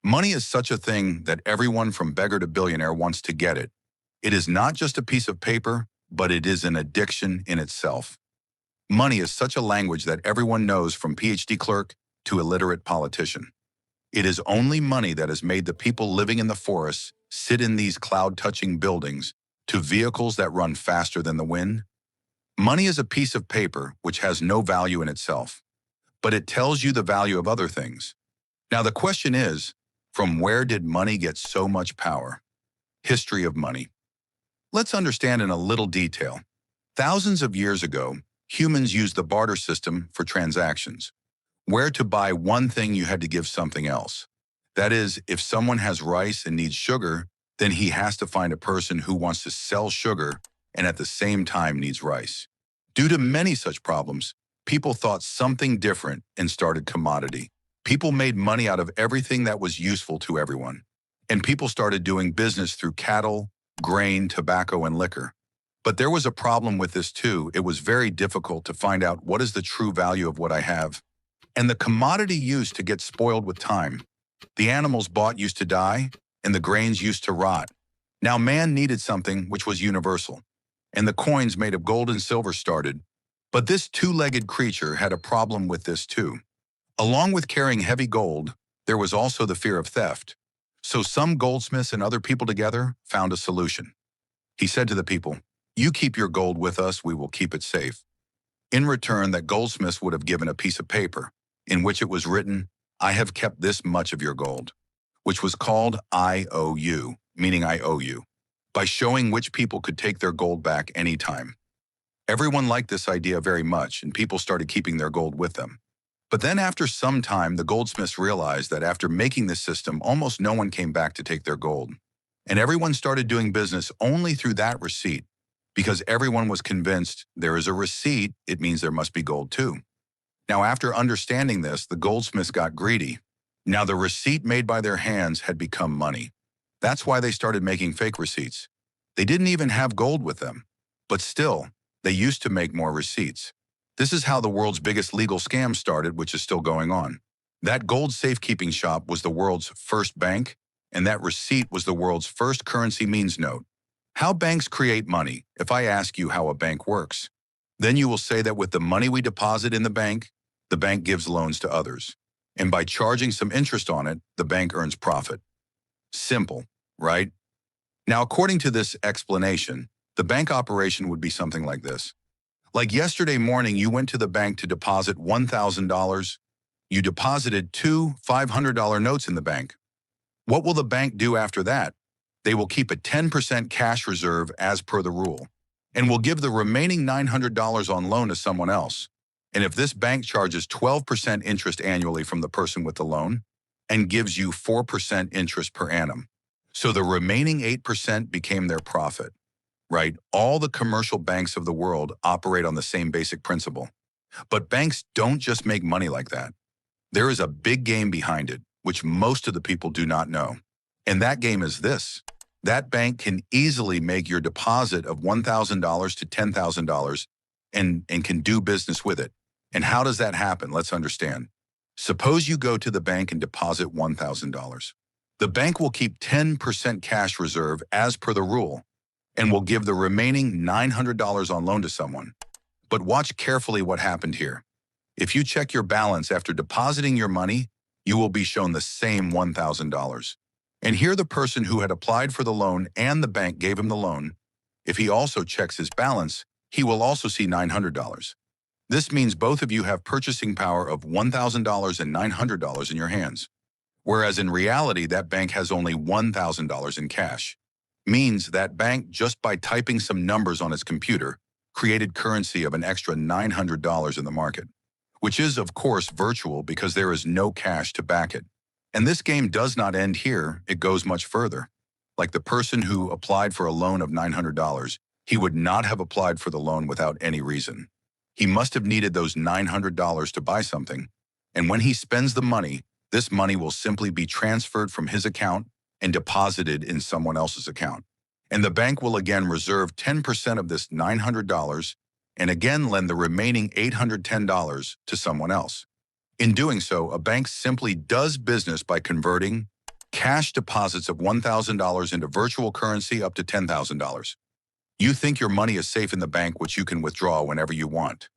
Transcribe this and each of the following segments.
Money is such a thing that everyone from beggar to billionaire wants to get it. It is not just a piece of paper, but it is an addiction in itself. Money is such a language that everyone knows from PhD clerk to illiterate politician. It is only money that has made the people living in the forests sit in these cloud-touching buildings to vehicles that run faster than the wind. Money is a piece of paper which has no value in itself, but it tells you the value of other things. Now the question is, from where did money get so much power? History of money. Let's understand in a little detail. Thousands of years ago, humans used the barter system for transactions. Where to buy one thing, you had to give something else. That is, if someone has rice and needs sugar, then he has to find a person who wants to sell sugar and at the same time needs rice. Due to many such problems, people thought something different and started commodity. People made money out of everything that was useful to everyone. And people started doing business through cattle, grain, tobacco, and liquor. But there was a problem with this too. It was very difficult to find out what is the true value of what I have. And the commodity used to get spoiled with time. The animals bought used to die, and the grains used to rot. Now man needed something which was universal, and the coins made of gold and silver started. But this two-legged creature had a problem with this too. Along with carrying heavy gold, there was also the fear of theft. So some goldsmiths and other people together found a solution. He said to the people, "You keep your gold with us, we will keep it safe." In return, that goldsmiths would have given a piece of paper in which it was written, "I have kept this much of your gold," which was called IOU, meaning I owe you, by showing which people could take their gold back anytime. Everyone liked this idea very much, and people started keeping their gold with them. But then after some time, the goldsmiths realized that after making this system, almost no one came back to take their gold. And everyone started doing business only through that receipt, because everyone was convinced there is a receipt, it means there must be gold too. Now, after understanding this, the goldsmiths got greedy. Now the receipt made by their hands had become money. That's why they started making fake receipts. They didn't even have gold with them, but still, they used to make more receipts. This is how the world's biggest legal scam started, which is still going on. That gold safekeeping shop was the world's first bank, and that receipt was the world's first currency means note. How banks create money. If I ask you how a bank works, then you will say that with the money we deposit in the bank gives loans to others. And by charging some interest on it, the bank earns profit. Simple, right? Now, according to this explanation, the bank operation would be something like this. Like yesterday morning, you went to the bank to deposit $1,000. You deposited two $500 notes in the bank. What will the bank do after that? They will keep a 10% cash reserve as per the rule, and will give the remaining $900 on loan to someone else. And if this bank charges 12% interest annually from the person with the loan and gives you 4% interest per annum, so the remaining 8% became their profit, right? All the commercial banks of the world operate on the same basic principle. But banks don't just make money like that. There is a big game behind it, which most of the people do not know. And that game is this. That bank can easily make your deposit of $1,000 to $10,000 and can do business with it. And how does that happen? Let's understand. Suppose you go to the bank and deposit $1,000. The bank will keep 10% cash reserve as per the rule and will give the remaining $900 on loan to someone. But watch carefully what happened here. If you check your balance after depositing your money, you will be shown the same $1,000. And here the person who had applied for the loan and the bank gave him the loan, if he also checks his balance, he will also see $900. This means both of you have purchasing power of $1,000 and $900 in your hands. Whereas in reality, that bank has only $1,000 in cash. Means that bank, just by typing some numbers on its computer, created currency of an extra $900 in the market, which is, of course, virtual because there is no cash to back it. And this game does not end here, it goes much further. Like the person who applied for a loan of $900, he would not have applied for the loan without any reason. He must have needed those $900 to buy something, and when he spends the money, this money will simply be transferred from his account and deposited in someone else's account. And the bank will again reserve 10% of this $900 and again lend the remaining $810 to someone else. In doing so, a bank simply does business by converting cash deposits of $1,000 into virtual currency up to $10,000. You think your money is safe in the bank, which you can withdraw whenever you want.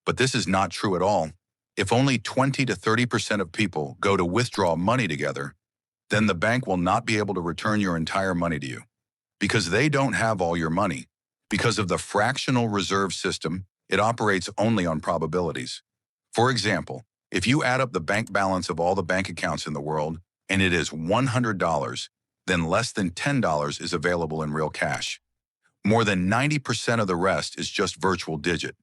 But this is not true at all. If only 20 to 30% of people go to withdraw money together, then the bank will not be able to return your entire money to you. Because they don't have all your money. Because of the fractional reserve system, it operates only on probabilities. For example, if you add up the bank balance of all the bank accounts in the world, and it is $100, then less than $10 is available in real cash. More than 90% of the rest is just virtual digit,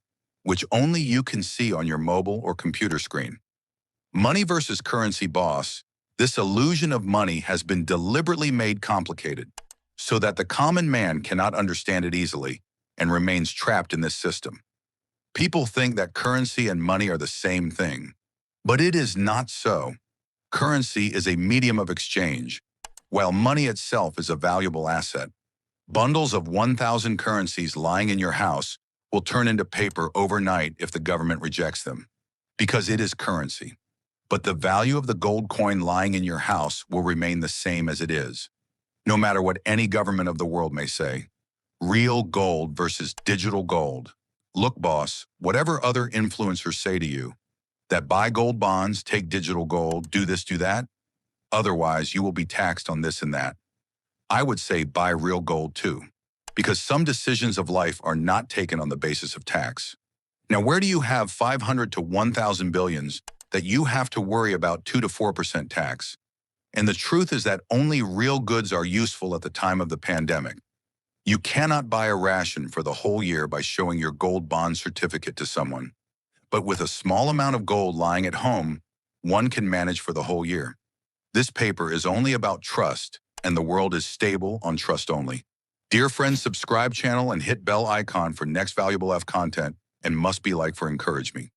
which only you can see on your mobile or computer screen. Money versus currency, boss. This illusion of money has been deliberately made complicated so that the common man cannot understand it easily and remains trapped in this system. People think that currency and money are the same thing, but it is not so. Currency is a medium of exchange, while money itself is a valuable asset. Bundles of 1,000 currencies lying in your house will turn into paper overnight if the government rejects them, because it is currency. But the value of the gold coin lying in your house will remain the same as it is, no matter what any government of the world may say. Real gold versus digital gold. Look, boss, whatever other influencers say to you, that buy gold bonds, take digital gold, do this, do that, otherwise you will be taxed on this and that. I would say buy real gold too, because some decisions of life are not taken on the basis of tax. Now, where do you have 500 to 1,000 billions that you have to worry about 2 to 4% tax? And the truth is that only real goods are useful at the time of the pandemic. You cannot buy a ration for the whole year by showing your gold bond certificate to someone. But with a small amount of gold lying at home, one can manage for the whole year. This paper is only about trust, and the world is stable on trust only. Dear friends, subscribe channel and hit bell icon for next valuable F content, and must be like for encourage me.